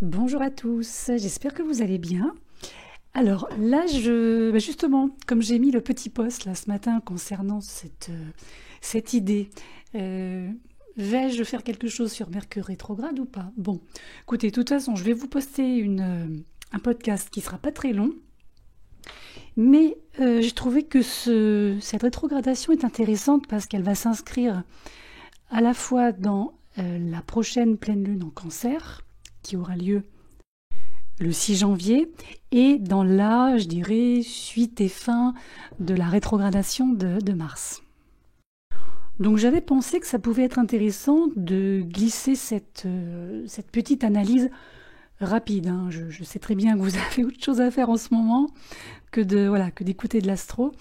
Bonjour à tous, j'espère que vous allez bien. Alors là, justement, comme j'ai mis le petit post là ce matin concernant cette idée, euh, vais-je faire quelque chose sur Mercure rétrograde ou pas? Bon, écoutez, de toute façon, je vais vous poster un podcast qui sera pas très long, mais j'ai trouvé que cette rétrogradation est intéressante parce qu'elle va s'inscrire à la fois dans la prochaine pleine lune en Cancer, qui aura lieu le 6 janvier, et dans la, je dirais, suite et fin de la rétrogradation de Mars. Donc j'avais pensé que ça pouvait être intéressant de glisser cette petite analyse rapide. Hein. Je sais très bien que vous avez autre chose à faire en ce moment que d'écouter de l'astro.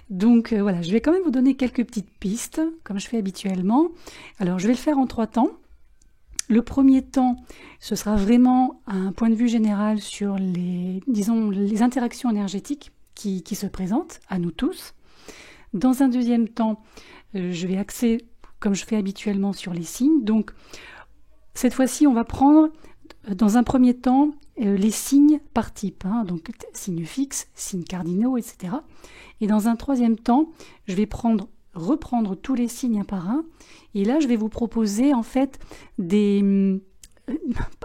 Donc voilà, je vais quand même vous donner quelques petites pistes, comme je fais habituellement. Alors je vais le faire en 3 temps. Le premier temps, ce sera vraiment un point de vue général sur les interactions énergétiques qui se présentent à nous tous. Dans un deuxième temps, je vais axer, comme je fais habituellement, sur les signes. Donc, cette fois-ci, on va prendre, dans un premier temps, les signes par type. Donc, signes fixes, signes cardinaux, etc. Et dans un troisième temps, je vais reprendre tous les signes un par un. Et là, je vais vous proposer en fait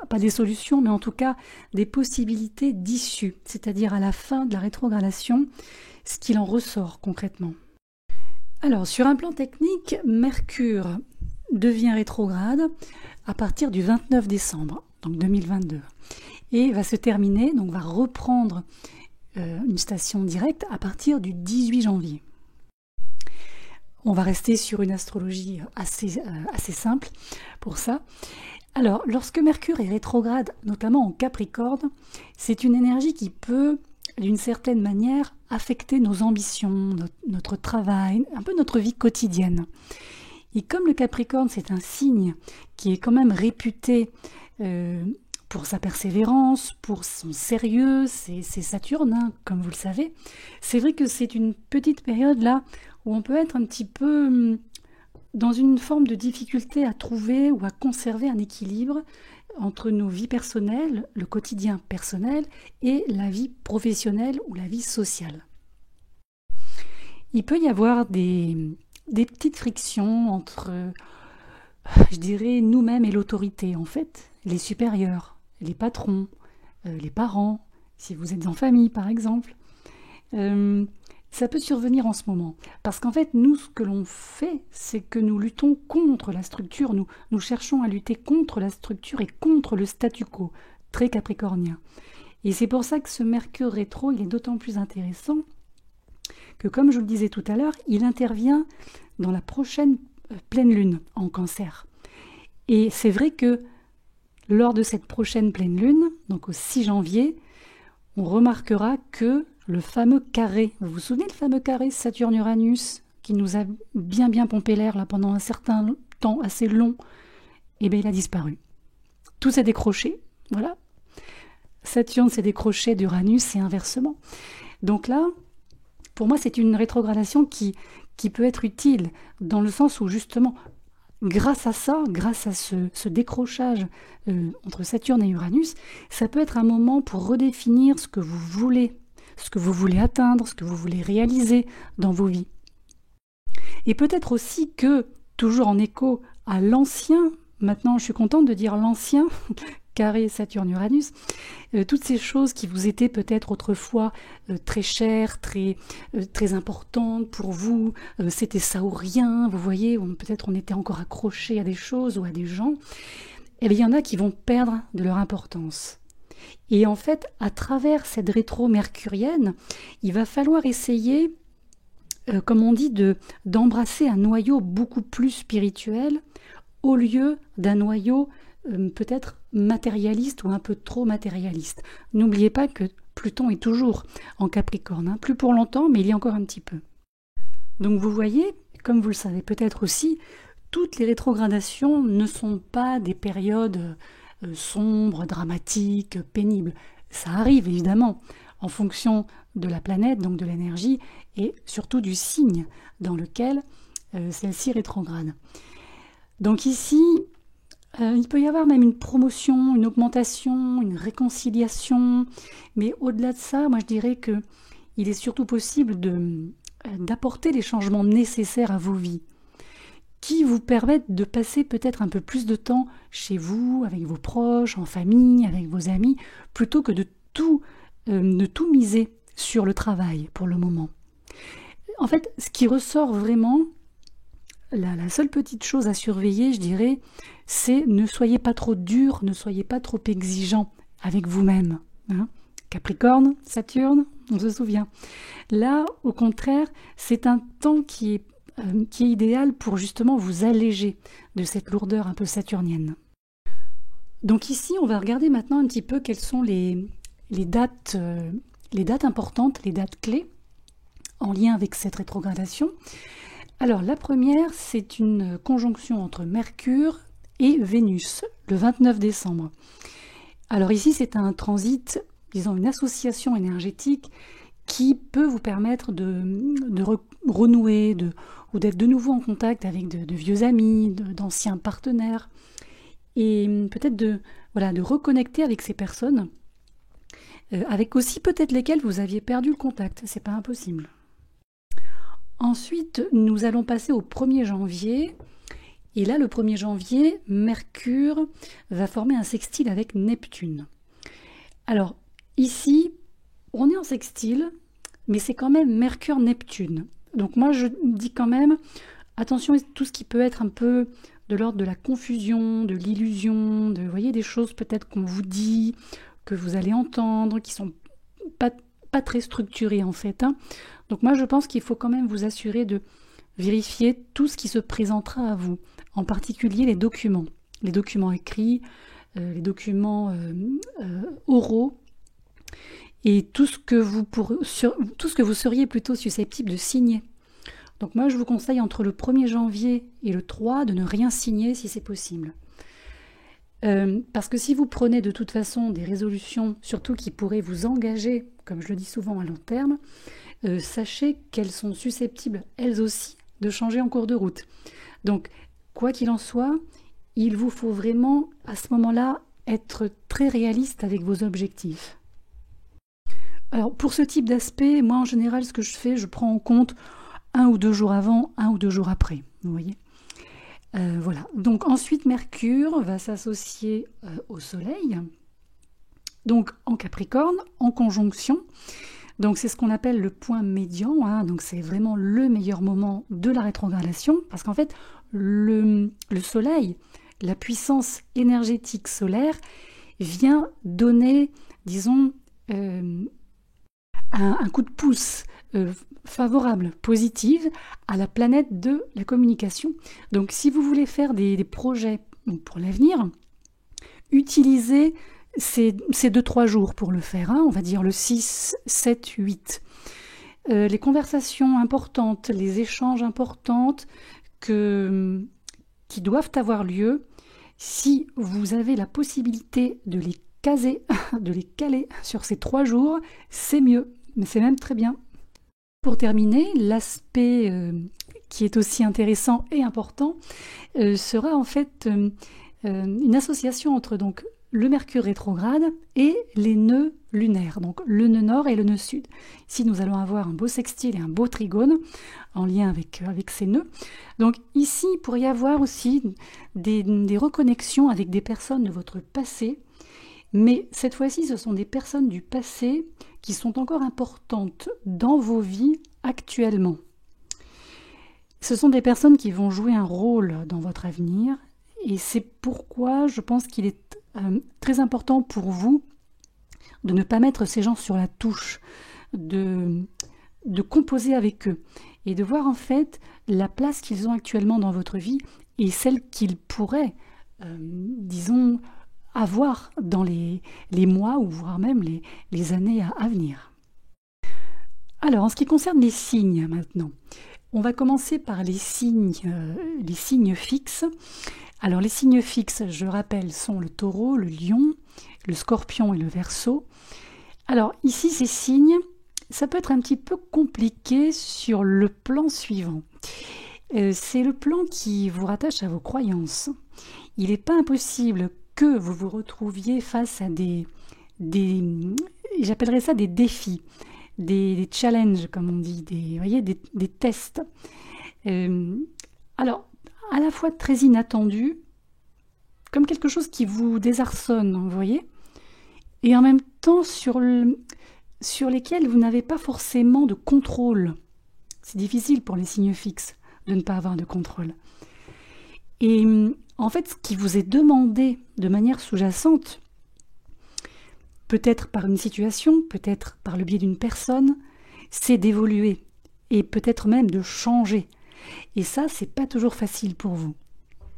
pas des solutions, mais en tout cas des possibilités d'issue, c'est-à-dire à la fin de la rétrogradation, ce qu'il en ressort concrètement. Alors, sur un plan technique, Mercure devient rétrograde à partir du 29 décembre, donc 2022, et va se terminer, donc va reprendre une station directe à partir du 18 janvier. On va rester sur une astrologie assez simple pour ça. Alors, lorsque Mercure est rétrograde, notamment en Capricorne, c'est une énergie qui peut, d'une certaine manière, affecter nos ambitions, notre travail, un peu notre vie quotidienne. Et comme le Capricorne, c'est un signe qui est quand même réputé pour sa persévérance, pour son sérieux, c'est Saturne, hein, comme vous le savez, c'est vrai que c'est une petite période là où on peut être un petit peu dans une forme de difficulté à trouver ou à conserver un équilibre entre nos vies personnelles, le quotidien personnel, et la vie professionnelle ou la vie sociale. Il peut y avoir des petites frictions entre, je dirais, nous-mêmes et l'autorité, en fait, les supérieurs, les patrons, les parents, si vous êtes en famille par exemple. Ça peut survenir en ce moment. Parce qu'en fait, nous, ce que l'on fait, c'est que nous luttons contre la structure. Nous cherchons à lutter contre la structure et contre le statu quo, très capricornien. Et c'est pour ça que ce Mercure rétro, il est d'autant plus intéressant que, comme je le disais tout à l'heure, il intervient dans la prochaine pleine lune en Cancer. Et c'est vrai que lors de cette prochaine pleine lune, donc au 6 janvier, on remarquera que le fameux carré, vous vous souvenez le fameux carré Saturne-Uranus qui nous a bien pompé l'air là pendant un certain temps assez long, eh bien il a disparu. Tout s'est décroché, voilà. Saturne s'est décroché d'Uranus et inversement. Donc là, pour moi, c'est une rétrogradation qui peut être utile dans le sens où justement, grâce à ça, grâce à ce décrochage entre Saturne et Uranus, ça peut être un moment pour redéfinir ce que vous voulez atteindre, ce que vous voulez réaliser dans vos vies. Et peut-être aussi que, toujours en écho à l'ancien, maintenant je suis contente de dire l'ancien, carré Saturne-Uranus, toutes ces choses qui vous étaient peut-être autrefois très chères, très importantes pour vous, c'était ça ou rien, vous voyez, peut-être on était encore accroché à des choses ou à des gens, et bien il y en a qui vont perdre de leur importance. Et en fait, à travers cette rétro-mercurienne, il va falloir essayer, comme on dit, d'embrasser un noyau beaucoup plus spirituel au lieu d'un noyau peut-être matérialiste ou un peu trop matérialiste. N'oubliez pas que Pluton est toujours en Capricorne, hein, plus pour longtemps, mais il y a encore un petit peu. Donc vous voyez, comme vous le savez peut-être aussi, toutes les rétrogradations ne sont pas des périodes sombres, dramatiques, pénibles. Ça arrive évidemment en fonction de la planète, donc de l'énergie, et surtout du signe dans lequel celle-ci rétrograde. Donc ici, Il peut y avoir même une promotion, une augmentation, une réconciliation, mais au-delà de ça, moi je dirais que il est surtout possible d'apporter les changements nécessaires à vos vies, qui vous permettent de passer peut-être un peu plus de temps chez vous, avec vos proches, en famille, avec vos amis, plutôt que de tout miser sur le travail pour le moment. En fait, ce qui ressort vraiment, la seule petite chose à surveiller, je dirais, c'est ne soyez pas trop dur, ne soyez pas trop exigeant avec vous-même. Hein. Capricorne, Saturne, on se souvient. Là, au contraire, c'est un temps qui est idéal pour justement vous alléger de cette lourdeur un peu saturnienne. Donc ici, on va regarder maintenant un petit peu quelles sont les dates importantes, les dates clés en lien avec cette rétrogradation. Alors la première, c'est une conjonction entre Mercure et Vénus, le 29 décembre. Alors ici, c'est un transit, disons une association énergétique qui peut vous permettre de renouer ou d'être de nouveau en contact avec de vieux amis, d'anciens partenaires, et peut-être de reconnecter avec ces personnes, avec aussi peut-être lesquelles vous aviez perdu le contact, c'est pas impossible. Ensuite, nous allons passer au 1er janvier, et là, le 1er janvier, Mercure va former un sextile avec Neptune. Alors, ici, on est en sextile, mais c'est quand même Mercure-Neptune. Donc moi, je dis quand même, attention à tout ce qui peut être un peu de l'ordre de la confusion, de l'illusion, vous voyez, des choses peut-être qu'on vous dit, que vous allez entendre, qui sont pas très structurées en fait. Hein. Donc moi, je pense qu'il faut quand même vous assurer de vérifier tout ce qui se présentera à vous, en particulier les documents écrits, les documents oraux, et tout ce que vous seriez plutôt susceptible de signer. Donc moi, je vous conseille entre le 1er janvier et le 3 de ne rien signer si c'est possible. Parce que si vous prenez de toute façon des résolutions, surtout qui pourraient vous engager, comme je le dis souvent à long terme, sachez qu'elles sont susceptibles, elles aussi, de changer en cours de route. Donc, quoi qu'il en soit, il vous faut vraiment, à ce moment-là, être très réaliste avec vos objectifs. Alors, pour ce type d'aspect, moi, en général, ce que je fais, je prends en compte 1 ou 2 jours avant, 1 ou 2 jours après, vous voyez. Voilà. Donc, ensuite, Mercure va s'associer au Soleil, donc en Capricorne, en conjonction. Donc c'est ce qu'on appelle le point médian, hein. Donc c'est vraiment le meilleur moment de la rétrogradation, parce qu'en fait, le Soleil, la puissance énergétique solaire, vient donner, disons, un coup de pouce favorable, positive, à la planète de la communication. Donc si vous voulez faire des projets pour l'avenir, utilisez ces 2-3 jours pour le faire, hein, on va dire le 6, 7, 8. Les conversations importantes, les échanges importants qui doivent avoir lieu, si vous avez la possibilité de les caler sur ces 3 jours, c'est mieux, mais c'est même très bien. Pour terminer, l'aspect qui est aussi intéressant et important sera en fait une association entre donc le Mercure rétrograde et les nœuds lunaires, donc le nœud nord et le nœud sud. Ici, nous allons avoir un beau sextile et un beau trigone en lien avec ces nœuds. Donc ici, il pourrait y avoir aussi des reconnexions avec des personnes de votre passé, mais cette fois-ci, ce sont des personnes du passé qui sont encore importantes dans vos vies actuellement. Ce sont des personnes qui vont jouer un rôle dans votre avenir, et c'est pourquoi je pense qu'il est très important pour vous de ne pas mettre ces gens sur la touche, de composer avec eux et de voir en fait la place qu'ils ont actuellement dans votre vie et celle qu'ils pourraient, disons, avoir dans les mois ou voire même les années à venir. Alors, en ce qui concerne les signes maintenant, on va commencer par les signes fixes. Alors les signes fixes, je rappelle, sont le Taureau, le Lion, le Scorpion et le Verseau. Alors ici, ces signes, ça peut être un petit peu compliqué sur le plan suivant. C'est le plan qui vous rattache à vos croyances. Il n'est pas impossible que vous vous retrouviez face à j'appellerais ça des défis, des challenges, comme on dit, vous voyez, des tests. Alors, à la fois très inattendus, comme quelque chose qui vous désarçonne, vous voyez, et en même temps sur lesquels vous n'avez pas forcément de contrôle. C'est difficile pour les signes fixes de ne pas avoir de contrôle. Et en fait, ce qui vous est demandé de manière sous-jacente, peut-être par une situation, peut-être par le biais d'une personne, c'est d'évoluer et peut-être même de changer. Et ça, c'est pas toujours facile pour vous.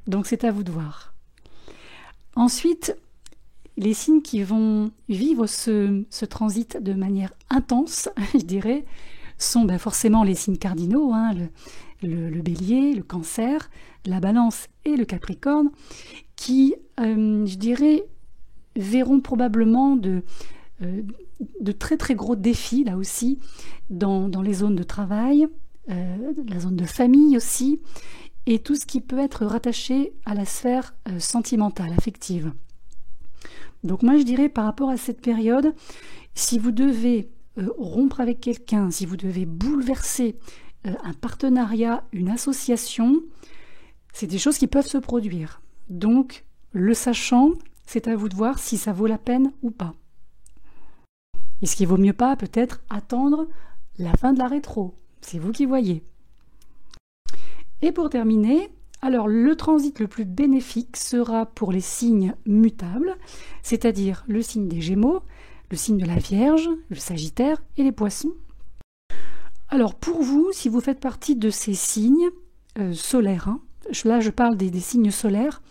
Donc c'est à vous de voir. Ensuite, les signes qui vont vivre ce transit de manière intense, je dirais, sont forcément les signes cardinaux, hein, le bélier, le cancer, la balance et le capricorne, qui, je dirais, verront probablement de très très gros défis, là aussi, dans les zones de travail, la zone de famille aussi, et tout ce qui peut être rattaché à la sphère sentimentale, affective. Donc moi je dirais par rapport à cette période, si vous devez rompre avec quelqu'un, si vous devez bouleverser un partenariat, une association, c'est des choses qui peuvent se produire. Donc, le sachant, c'est à vous de voir si ça vaut la peine ou pas. Est-ce qu'il vaut mieux pas peut-être attendre la fin de la rétro? C'est vous qui voyez. Et pour terminer, alors le transit le plus bénéfique sera pour les signes mutables, c'est-à-dire le signe des Gémeaux, le signe de la Vierge, le Sagittaire et les Poissons. Alors pour vous, si vous faites partie de ces signes solaires, hein, là je parle des signes solaires,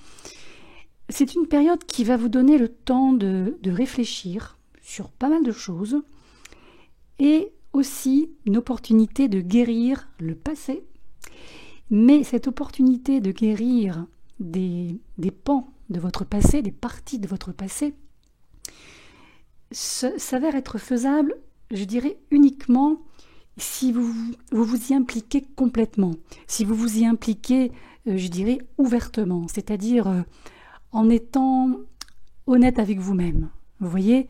c'est une période qui va vous donner le temps de réfléchir sur pas mal de choses et aussi une opportunité de guérir le passé. Mais cette opportunité de guérir des pans de votre passé, des parties de votre passé, s'avère être faisable, je dirais, uniquement si vous vous y impliquez complètement, si vous vous y impliquez, je dirais, ouvertement, c'est-à-dire en étant honnête avec vous-même. Vous voyez,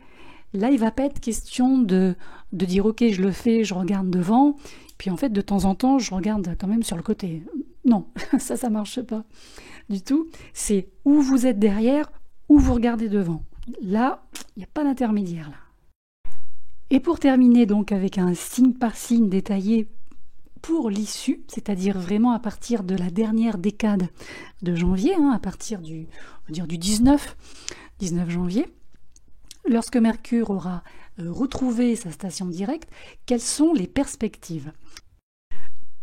là, il ne va pas être question de dire « Ok, je le fais, je regarde devant », puis en fait, de temps en temps, je regarde quand même sur le côté. Non, ça ne marche pas du tout. C'est où vous êtes derrière, ou vous regardez devant. Là, il n'y a pas d'intermédiaire là. Et pour terminer donc avec un signe par signe détaillé pour l'issue, c'est-à-dire vraiment à partir de la dernière décade de janvier, hein, à partir du 19 janvier, lorsque Mercure aura retrouvé sa station directe, quelles sont les perspectives?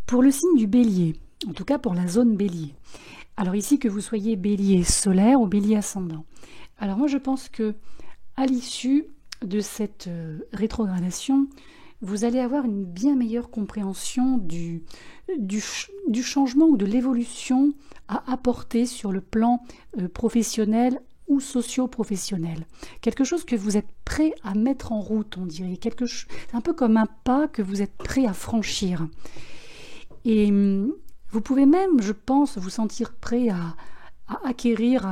Pour le signe du Bélier, en tout cas pour la zone Bélier, alors ici que vous soyez Bélier solaire ou Bélier ascendant, alors moi je pense que à l'issue de cette rétrogradation, vous allez avoir une bien meilleure compréhension du changement ou de l'évolution à apporter sur le plan professionnel ou socio-professionnel. Quelque chose que vous êtes prêt à mettre en route, on dirait. C'est un peu comme un pas que vous êtes prêt à franchir. Et vous pouvez même, je pense, vous sentir prêt à acquérir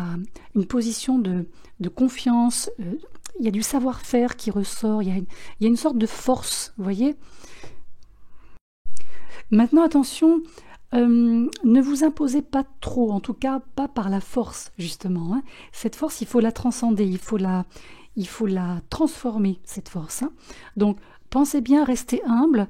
une position de confiance. Il y a du savoir-faire qui ressort, il y a une sorte de force, vous voyez. Maintenant, attention, ne vous imposez pas trop, en tout cas pas par la force, justement. Hein. Cette force, il faut la transcender, il faut la transformer, cette force. Hein. Donc, pensez bien, restez humble.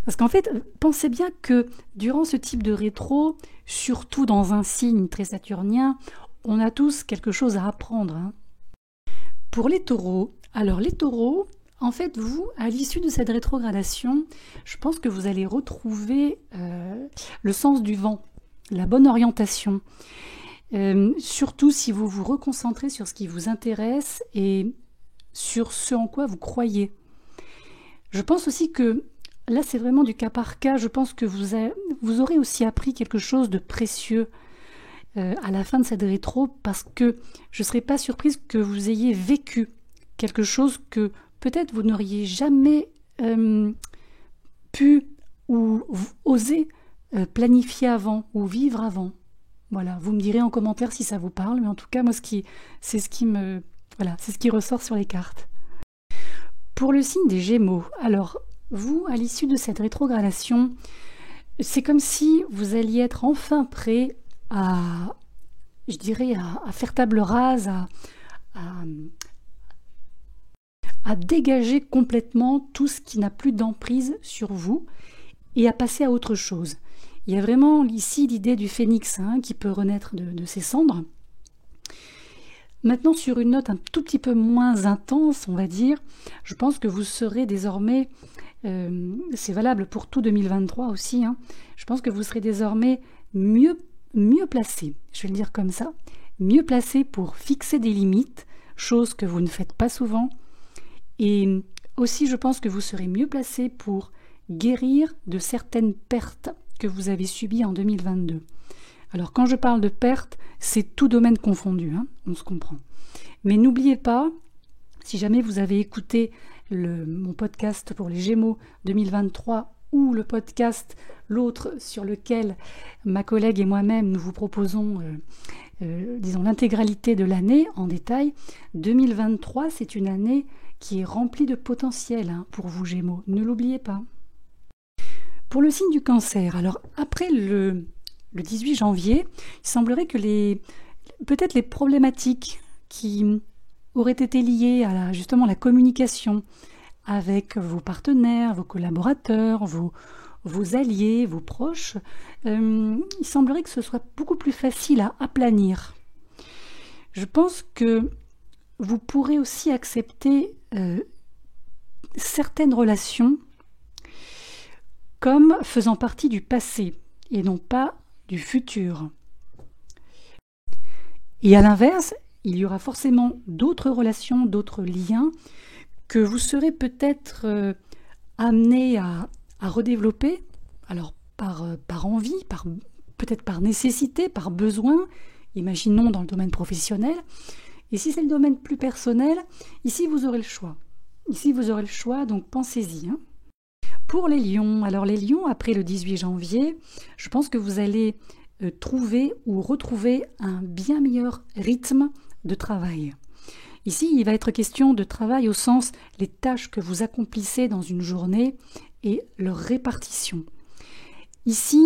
Parce qu'en fait, pensez bien que durant ce type de rétro, surtout dans un signe très saturnien, on a tous quelque chose à apprendre. Hein. Pour les taureaux, alors les taureaux, en fait, vous, à l'issue de cette rétrogradation, je pense que vous allez retrouver le sens du vent, la bonne orientation. Surtout si vous vous reconcentrez sur ce qui vous intéresse et sur ce en quoi vous croyez. Je pense aussi que, là c'est vraiment du cas par cas, je pense que vous aurez aussi appris quelque chose de précieux à la fin de cette rétro, parce que je ne serais pas surprise que vous ayez vécu quelque chose que peut-être vous n'auriez jamais pu ou osé planifier avant ou vivre avant. Voilà, vous me direz en commentaire si ça vous parle, mais en tout cas, moi, c'est ce qui ressort sur les cartes. Pour le signe des Gémeaux, alors, vous, à l'issue de cette rétrogradation, c'est comme si vous alliez être enfin prêt à faire table rase, à dégager complètement tout ce qui n'a plus d'emprise sur vous et à passer à autre chose. Il y a vraiment ici l'idée du phénix qui peut renaître de ses cendres. Maintenant, sur une note un tout petit peu moins intense, on va dire, je pense que vous serez désormais, c'est valable pour tout 2023 aussi, je pense que vous serez désormais mieux placé, je vais le dire comme ça, mieux placé pour fixer des limites, chose que vous ne faites pas souvent, et aussi je pense que vous serez mieux placé pour guérir de certaines pertes que vous avez subies en 2022. Alors quand je parle de pertes, c'est tout domaine confondu, on se comprend. Mais n'oubliez pas, si jamais vous avez écouté mon podcast pour les Gémeaux 2023 ou le podcast, l'autre sur lequel ma collègue et moi-même nous vous proposons l'intégralité de l'année en détail, 2023 c'est une année qui est remplie de potentiel pour vous Gémeaux, ne l'oubliez pas. Pour le signe du Cancer, alors après le 18 janvier, il semblerait que peut-être les problématiques qui auraient été liées à justement la communication avec vos partenaires, vos collaborateurs, vos alliés, vos proches, il semblerait que ce soit beaucoup plus facile à aplanir. Je pense que vous pourrez aussi accepter certaines relations comme faisant partie du passé et non pas du futur. Et à l'inverse, il y aura forcément d'autres relations, d'autres liens que vous serez peut-être amené à redévelopper, alors par envie, peut-être par nécessité, par besoin, imaginons dans le domaine professionnel. Et si c'est le domaine plus personnel, ici vous aurez le choix. Ici vous aurez le choix, donc pensez-y. Pour les lions, alors les lions, après le 18 janvier, je pense que vous allez trouver ou retrouver un bien meilleur rythme de travail. Ici, il va être question de travail au sens les tâches que vous accomplissez dans une journée et leur répartition. Ici,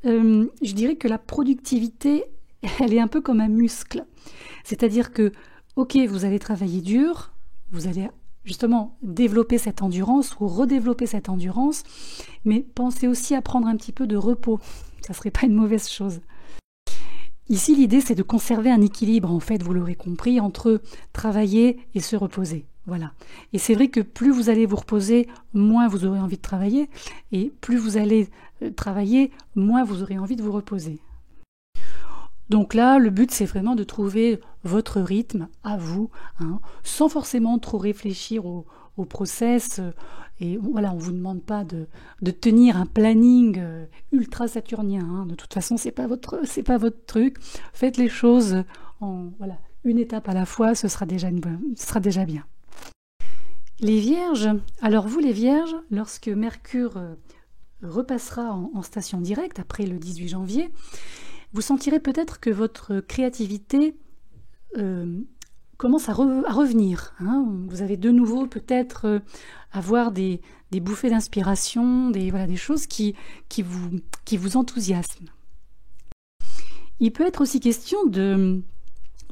je dirais que la productivité, elle est un peu comme un muscle. C'est-à-dire que, ok, vous allez travailler dur, vous allez justement développer cette endurance ou redévelopper cette endurance, mais pensez aussi à prendre un petit peu de repos. Ça ne serait pas une mauvaise chose. Ici, l'idée, c'est de conserver un équilibre, en fait, vous l'aurez compris, entre travailler et se reposer. Voilà. Et c'est vrai que plus vous allez vous reposer, moins vous aurez envie de travailler, et plus vous allez travailler, moins vous aurez envie de vous reposer. Donc là, le but, c'est vraiment de trouver votre rythme à vous, sans forcément trop réfléchir au process. Et voilà, on ne vous demande pas de tenir un planning ultra saturnien. De toute façon, c'est pas votre truc. Faites les choses une étape à la fois, ce sera déjà bien. Les Vierges, alors vous les Vierges, lorsque Mercure repassera en station directe après le 18 janvier, vous sentirez peut-être que votre créativité commence à revenir. Vous avez de nouveau peut-être avoir des bouffées d'inspiration, des choses qui vous enthousiasment. Il peut être aussi question de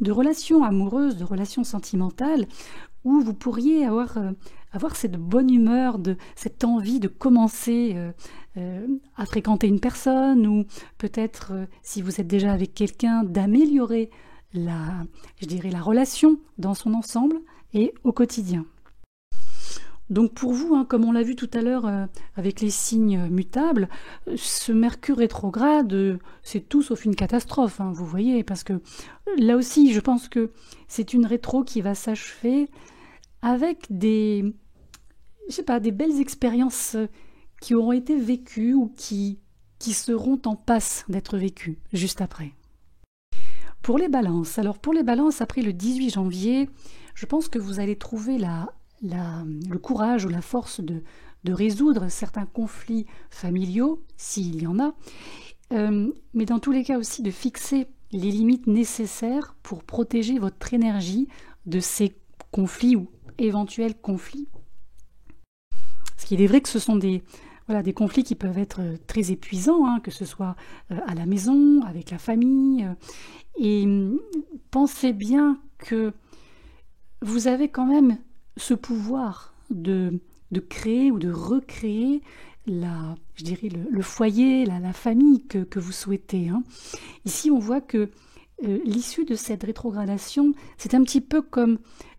relations amoureuses, de relations sentimentales, où vous pourriez avoir cette bonne humeur, cette envie de commencer à fréquenter une personne, ou peut-être, si vous êtes déjà avec quelqu'un, d'améliorer la relation dans son ensemble et au quotidien. Donc pour vous, comme on l'a vu tout à l'heure avec les signes mutables, ce Mercure rétrograde, c'est tout sauf une catastrophe, vous voyez, parce que là aussi, je pense que c'est une rétro qui va s'achever avec des belles expériences qui auront été vécues ou qui seront en passe d'être vécues juste après. Pour les balances, après le 18 janvier, je pense que vous allez trouver le courage ou la force de de résoudre certains conflits familiaux, s'il y en a, mais dans tous les cas aussi de fixer les limites nécessaires pour protéger votre énergie de ces conflits ou éventuels conflits. Parce qu'il est vrai que ce sont des conflits qui peuvent être très épuisants, hein, que ce soit à la maison, avec la famille. Et pensez bien que vous avez quand même ce pouvoir de créer ou de recréer le foyer, la famille que vous souhaitez. Hein. Ici, on voit que l'issue de cette rétrogradation, c'est un petit peu comme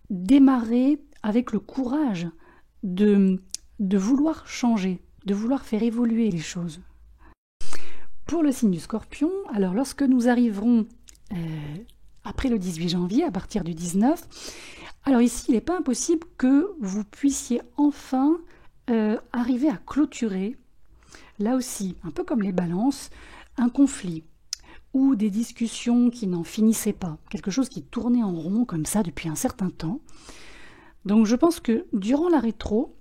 démarrer avec le courage de vouloir changer, de vouloir faire évoluer les choses. Pour le signe du Scorpion, alors lorsque nous arriverons après le 18 janvier, à partir du 19, alors ici, il n'est pas impossible que vous puissiez enfin arriver à clôturer, là aussi, un peu comme les balances, un conflit ou des discussions qui n'en finissaient pas, quelque chose qui tournait en rond comme ça depuis un certain temps. Donc je pense que durant la rétro,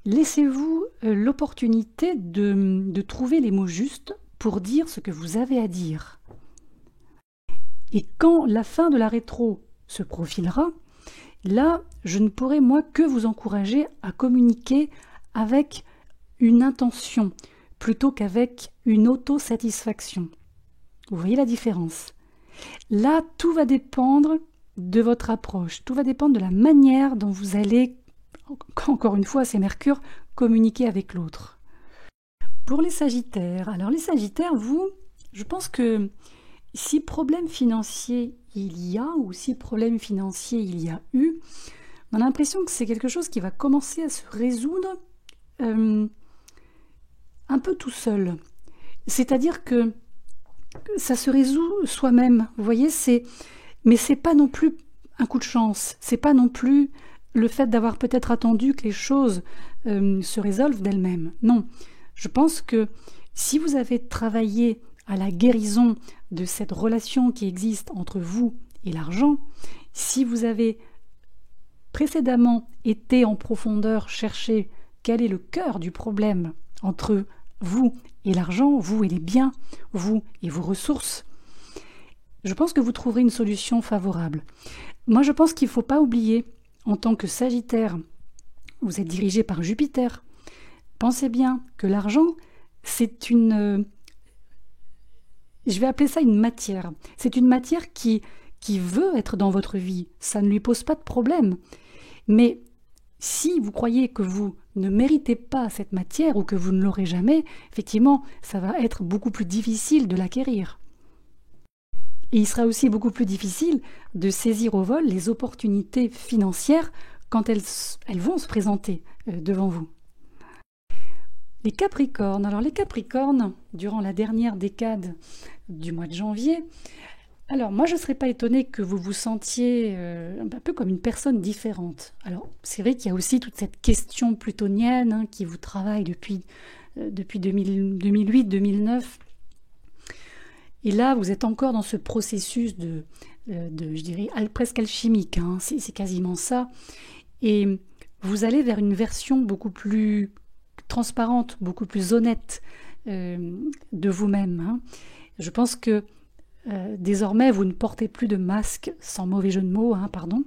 laissez-vous l'opportunité de trouver les mots justes pour dire ce que vous avez à dire. Et quand la fin de la rétro se profilera, là, je ne pourrai moi que vous encourager à communiquer avec une intention plutôt qu'avec une autosatisfaction. Vous voyez la différence? Là, tout va dépendre de votre approche, tout va dépendre de la manière dont vous allez, encore une fois, c'est Mercure, communiquer avec l'autre. Pour les Sagittaires, alors les Sagittaires, je pense que si problème financier il y a, ou si problème financier il y a eu, on a l'impression que c'est quelque chose qui va commencer à se résoudre un peu tout seul. C'est-à-dire que ça se résout soi-même. Vous voyez, mais c'est pas non plus un coup de chance. C'est pas non plus le fait d'avoir peut-être attendu que les choses se résolvent d'elles-mêmes. Non. Je pense que si vous avez travaillé à la guérison de cette relation qui existe entre vous et l'argent, si vous avez précédemment été en profondeur chercher quel est le cœur du problème entre vous et l'argent, vous et les biens, vous et vos ressources, je pense que vous trouverez une solution favorable. Moi, je pense qu'il ne faut pas oublier, en tant que Sagittaire, vous êtes dirigé par Jupiter. Pensez bien que l'argent, c'est une... je vais appeler ça une matière. C'est une matière qui veut être dans votre vie. Ça ne lui pose pas de problème. Mais si vous croyez que vous ne méritez pas cette matière ou que vous ne l'aurez jamais, effectivement, ça va être beaucoup plus difficile de l'acquérir. Et il sera aussi beaucoup plus difficile de saisir au vol les opportunités financières quand elles vont se présenter devant vous. Les Capricornes. Alors les Capricornes, durant la dernière décade du mois de janvier, alors moi je ne serais pas étonnée que vous vous sentiez un peu comme une personne différente. Alors c'est vrai qu'il y a aussi toute cette question plutonienne qui vous travaille depuis 2008-2009. Et là vous êtes encore dans ce processus de je dirais presque alchimique, hein, c'est quasiment ça. Et vous allez vers une version beaucoup plus transparente, beaucoup plus honnête de vous-même. Hein. Je pense que désormais, vous ne portez plus de masque, sans mauvais jeu de mots, hein, pardon.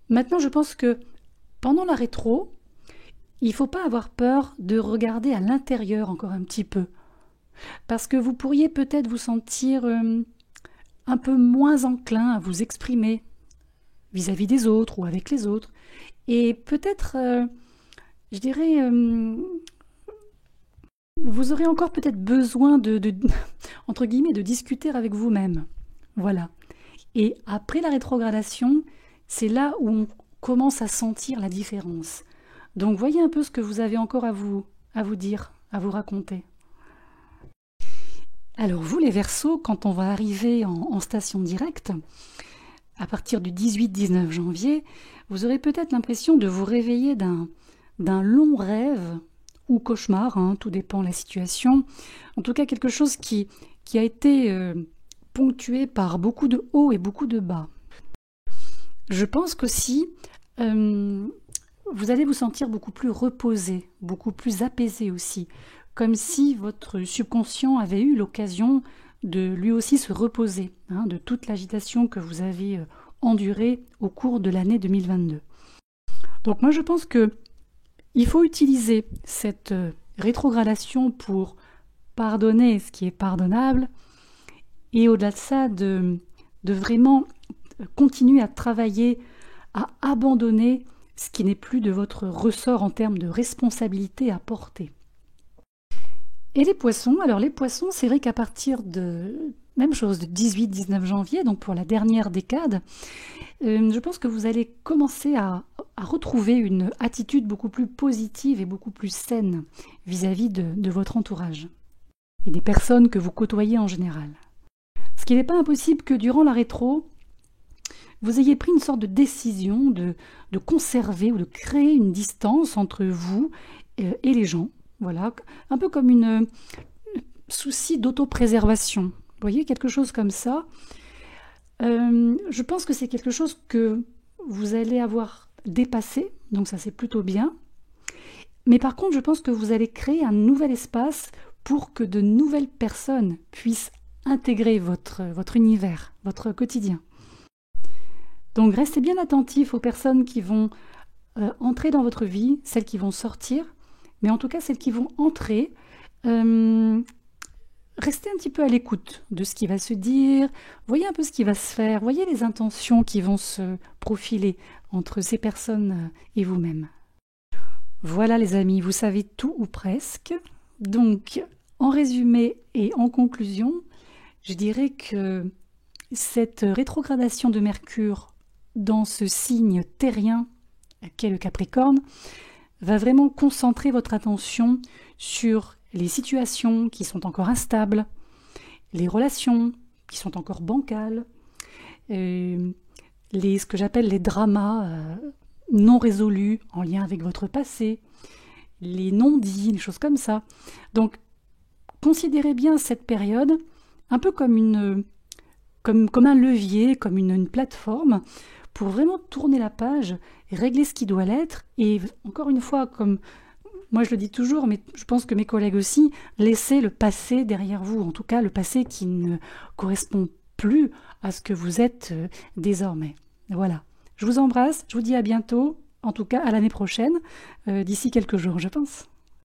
Maintenant, je pense que pendant la rétro, il ne faut pas avoir peur de regarder à l'intérieur encore un petit peu. Parce que vous pourriez peut-être vous sentir un peu moins enclin à vous exprimer vis-à-vis des autres ou avec les autres. Et peut-être... je dirais, vous aurez encore peut-être besoin entre guillemets, de discuter avec vous-même. Voilà. Et après la rétrogradation, c'est là où on commence à sentir la différence. Donc voyez un peu ce que vous avez encore à vous dire, à vous raconter. Alors vous les Verseaux, quand on va arriver en station directe, à partir du 18-19 janvier, vous aurez peut-être l'impression de vous réveiller d'un long rêve ou cauchemar, hein, tout dépend de la situation. En tout cas, quelque chose qui a été ponctué par beaucoup de hauts et beaucoup de bas. Je pense qu'aussi, vous allez vous sentir beaucoup plus reposé, beaucoup plus apaisé aussi, comme si votre subconscient avait eu l'occasion de lui aussi se reposer, de toute l'agitation que vous avez endurée au cours de l'année 2022. Donc moi je pense qu'il faut utiliser cette rétrogradation pour pardonner ce qui est pardonnable et au-delà de ça de vraiment continuer à travailler, à abandonner ce qui n'est plus de votre ressort en termes de responsabilité à porter. Et les poissons, alors les poissons, c'est vrai qu'à partir de, même chose, de 18-19 janvier, donc pour la dernière décade, je pense que vous allez commencer à retrouver une attitude beaucoup plus positive et beaucoup plus saine vis-à-vis de votre entourage et des personnes que vous côtoyez en général. Ce qui n'est pas impossible que durant la rétro, vous ayez pris une sorte de décision de conserver ou de créer une distance entre vous et les gens. Voilà, un peu comme un souci d'autopréservation. Vous voyez, quelque chose comme ça. Je pense que c'est quelque chose que vous allez avoir dépassé, donc ça c'est plutôt bien. Mais par contre, je pense que vous allez créer un nouvel espace pour que de nouvelles personnes puissent intégrer votre univers, votre quotidien. Donc restez bien attentifs aux personnes qui vont entrer dans votre vie, celles qui vont sortir, mais en tout cas celles qui vont entrer, restez un petit peu à l'écoute de ce qui va se dire, voyez un peu ce qui va se faire, voyez les intentions qui vont se profiler entre ces personnes et vous-même. Voilà les amis, vous savez tout ou presque. Donc en résumé et en conclusion, je dirais que cette rétrogradation de Mercure dans ce signe terrien qu'est le Capricorne va vraiment concentrer votre attention sur les situations qui sont encore instables, les relations qui sont encore bancales, ce que j'appelle les dramas non résolus en lien avec votre passé, les non-dits, les choses comme ça. Donc, considérez bien cette période un peu comme un levier, comme une plateforme pour vraiment tourner la page et régler ce qui doit l'être. Et encore une fois, comme moi je le dis toujours, mais je pense que mes collègues aussi, laissez le passé derrière vous, en tout cas le passé qui ne correspond plus à ce que vous êtes désormais. Voilà, je vous embrasse, je vous dis à bientôt, en tout cas à l'année prochaine, d'ici quelques jours je pense.